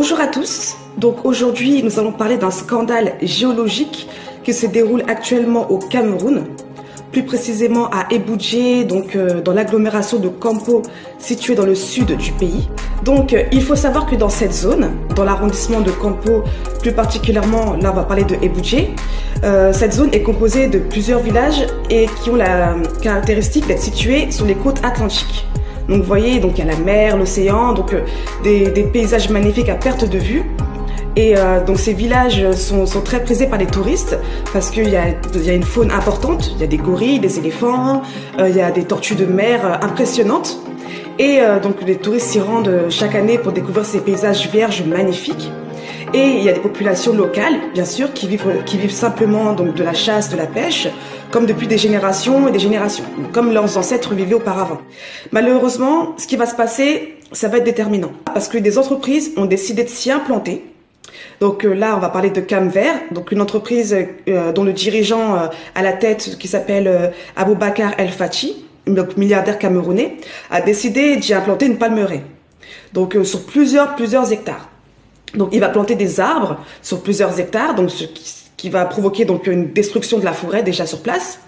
Bonjour à tous. Donc aujourd'hui, nous allons parler d'un scandale géologique qui se déroule actuellement au Cameroun, plus précisément à Eboudié, donc dans l'agglomération de Kampo, située dans le sud du pays. Donc il faut savoir que dans cette zone, dans l'arrondissement de Kampo, plus particulièrement, là on va parler de Eboudié, cette zone est composée de plusieurs villages et qui ont la caractéristique d'être situés sur les côtes atlantiques. Donc vous voyez, donc il y a la mer, l'océan, donc des paysages magnifiques à perte de vue. Et donc ces villages sont très prisés par les touristes parce qu'il y a une faune importante, il y a des gorilles, des éléphants, il y a des tortues de mer impressionnantes. Et donc les touristes s'y rendent chaque année pour découvrir ces paysages vierges magnifiques. Et il y a des populations locales, bien sûr, qui vivent simplement donc de la chasse, de la pêche, comme depuis des générations et des générations, comme leurs ancêtres vivaient auparavant. Malheureusement, ce qui va se passer, ça va être déterminant, parce que des entreprises ont décidé de s'y implanter. Donc là, on va parler de Camvert, donc une entreprise dont le dirigeant à la tête, qui s'appelle Aboubakar El Fathi, donc milliardaire camerounais, a décidé d'y implanter une palmeraie. Donc sur plusieurs hectares. Donc il va planter des arbres sur plusieurs hectares, donc ce qui va provoquer donc une destruction de la forêt déjà sur place.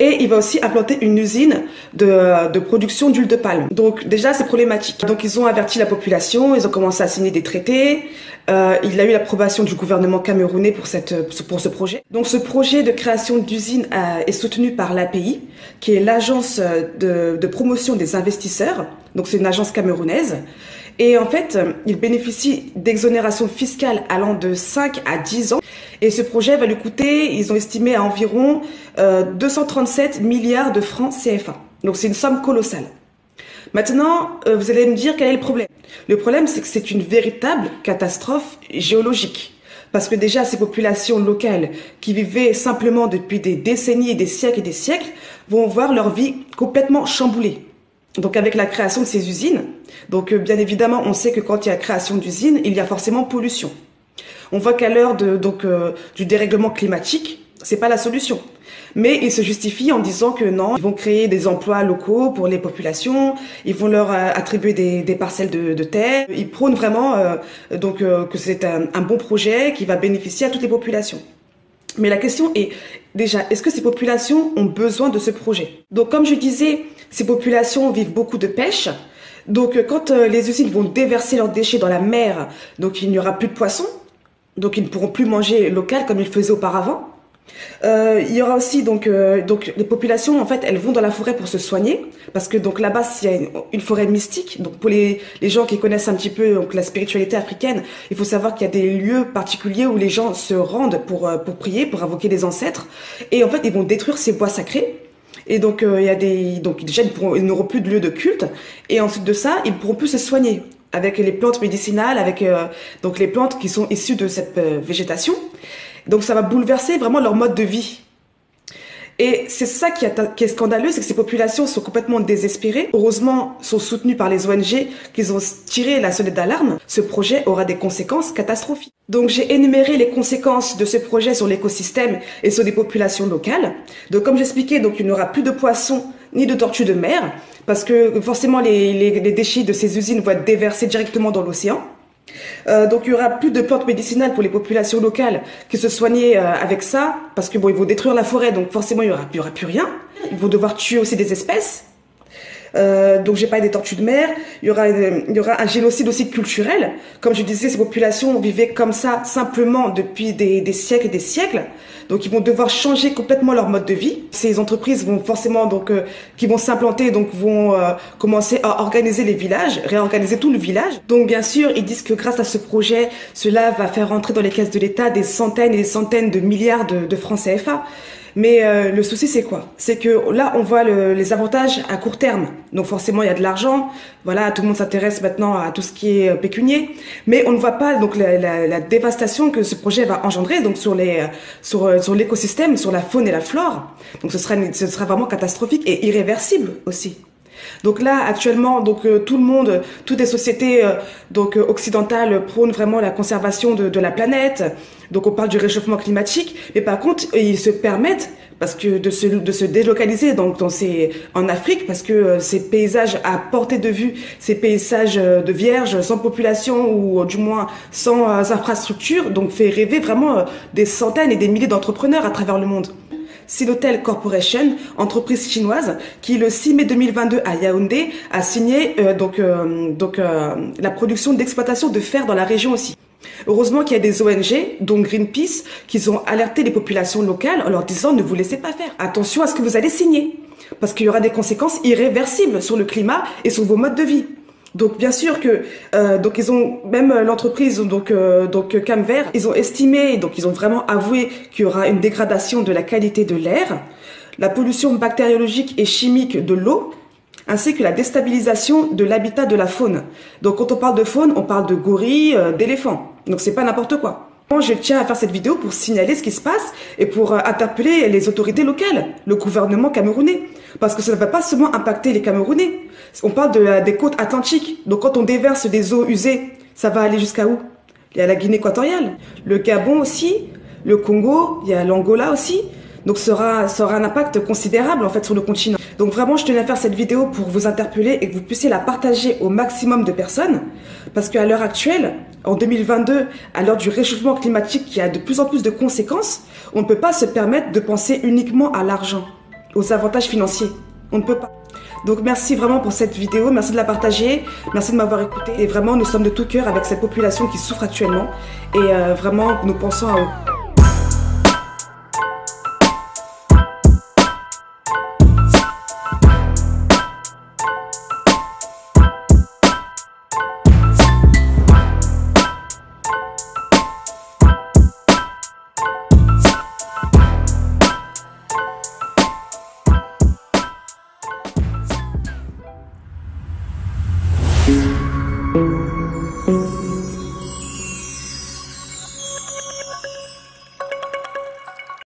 Et il va aussi implanter une usine de production d'huile de palme. Donc déjà c'est problématique. Donc ils ont averti la population, ils ont commencé à signer des traités. Il a eu l'approbation du gouvernement camerounais pour ce projet. Donc ce projet de création d'usine est soutenu par l'API, qui est l'agence de promotion des investisseurs. Donc c'est une agence camerounaise. Et en fait, il bénéficie d'exonérations fiscales allant de 5 à 10 ans. Et ce projet va lui coûter, ils ont estimé à environ 237 milliards de francs CFA. Donc c'est une somme colossale. Maintenant, vous allez me dire quel est le problème. Le problème, c'est que c'est une véritable catastrophe géologique. Parce que déjà, ces populations locales qui vivaient simplement depuis des décennies et des siècles vont voir leur vie complètement chamboulée. Donc avec la création de ces usines, donc bien évidemment, on sait que quand il y a création d'usines, il y a forcément pollution. On voit qu'à l'heure du dérèglement climatique, c'est pas la solution. Mais ils se justifient en disant que non, ils vont créer des emplois locaux pour les populations, ils vont leur attribuer des parcelles de terre. Ils prônent vraiment que c'est un bon projet qui va bénéficier à toutes les populations. Mais la question est, déjà, est-ce que ces populations ont besoin de ce projet? Donc comme je disais, ces populations vivent beaucoup de pêche. Donc quand les usines vont déverser leurs déchets dans la mer, donc il n'y aura plus de poissons. Donc ils ne pourront plus manger local comme ils faisaient auparavant. Il y aura aussi donc les populations, en fait, elles vont dans la forêt pour se soigner parce que donc là-bas il y a une forêt mystique. Donc pour les gens qui connaissent un petit peu donc la spiritualité africaine, il faut savoir qu'il y a des lieux particuliers où les gens se rendent pour prier, pour invoquer les ancêtres. Et en fait ils vont détruire ces bois sacrés. Et donc déjà ils n'auront plus de lieu de culte. Et ensuite de ça, ils ne pourront plus se soigner avec les plantes médicinales, avec donc les plantes qui sont issues de cette végétation. Donc ça va bouleverser vraiment leur mode de vie. Et c'est ça qui est scandaleux, c'est que ces populations sont complètement désespérées. Heureusement, sont soutenues par les ONG qui ont tiré la sonnette d'alarme. Ce projet aura des conséquences catastrophiques. Donc j'ai énuméré les conséquences de ce projet sur l'écosystème et sur les populations locales. Donc comme j'expliquais, donc il n'y aura plus de poissons ni de tortues de mer parce que forcément les déchets de ces usines vont être déversés directement dans l'océan. Donc il y aura plus de plantes médicinales pour les populations locales qui se soignaient avec ça parce que bon, ils vont détruire la forêt, donc forcément il y aura plus rien. Ils vont devoir tuer aussi des espèces. Donc j'ai parlé des tortues de mer. Il y aura un génocide aussi culturel. Comme je disais, ces populations vivaient comme ça simplement depuis des siècles et des siècles. Donc ils vont devoir changer complètement leur mode de vie. Ces entreprises vont forcément qui vont s'implanter, donc vont commencer à organiser les villages, réorganiser tout le village. Donc bien sûr, ils disent que grâce à ce projet, cela va faire rentrer dans les caisses de l'État des centaines et des centaines de milliards de francs CFA. Mais le souci, c'est quoi? C'est que là, on voit les avantages à court terme. Donc forcément, il y a de l'argent. Voilà, tout le monde s'intéresse maintenant à tout ce qui est pécunier. Mais on ne voit pas donc la dévastation que ce projet va engendrer donc sur l'écosystème, sur la faune et la flore. Donc ce sera vraiment catastrophique et irréversible aussi. Donc là, actuellement, tout le monde, toutes les sociétés occidentales prônent vraiment la conservation de la planète. Donc on parle du réchauffement climatique, mais par contre, ils se permettent parce que de se délocaliser donc en Afrique, parce que ces paysages à portée de vue, ces paysages de vierges, sans population ou du moins sans infrastructure, donc fait rêver vraiment des centaines et des milliers d'entrepreneurs à travers le monde. Sinotel Corporation, entreprise chinoise, qui le 6 mai 2022 à Yaoundé a signé la production d'exploitation de fer dans la région aussi. Heureusement qu'il y a des ONG, dont Greenpeace, qui ont alerté les populations locales en leur disant ne vous laissez pas faire. Attention à ce que vous allez signer, parce qu'il y aura des conséquences irréversibles sur le climat et sur vos modes de vie. Donc bien sûr que ils ont même l'entreprise Camver, ils ont estimé, donc ils ont vraiment avoué qu'il y aura une dégradation de la qualité de l'air, la pollution bactériologique et chimique de l'eau, ainsi que la déstabilisation de l'habitat de la faune. Donc quand on parle de faune, on parle de gorilles, d'éléphants. Donc c'est pas n'importe quoi. Je tiens à faire cette vidéo pour signaler ce qui se passe et pour interpeller les autorités locales, le gouvernement camerounais. Parce que ça ne va pas seulement impacter les Camerounais. On parle des côtes atlantiques. Donc quand on déverse des eaux usées, ça va aller jusqu'à où? Il y a la Guinée équatoriale, le Gabon aussi, le Congo, il y a l'Angola aussi. Donc ça aura un impact considérable en fait sur le continent. Donc vraiment je tenais à faire cette vidéo pour vous interpeller et que vous puissiez la partager au maximum de personnes. Parce qu'à l'heure actuelle, en 2022, à l'heure du réchauffement climatique qui a de plus en plus de conséquences, on ne peut pas se permettre de penser uniquement à l'argent, aux avantages financiers. On ne peut pas. Donc merci vraiment pour cette vidéo, merci de la partager, merci de m'avoir écouté. Et vraiment nous sommes de tout cœur avec cette population qui souffre actuellement. Et vraiment nous pensons à eux.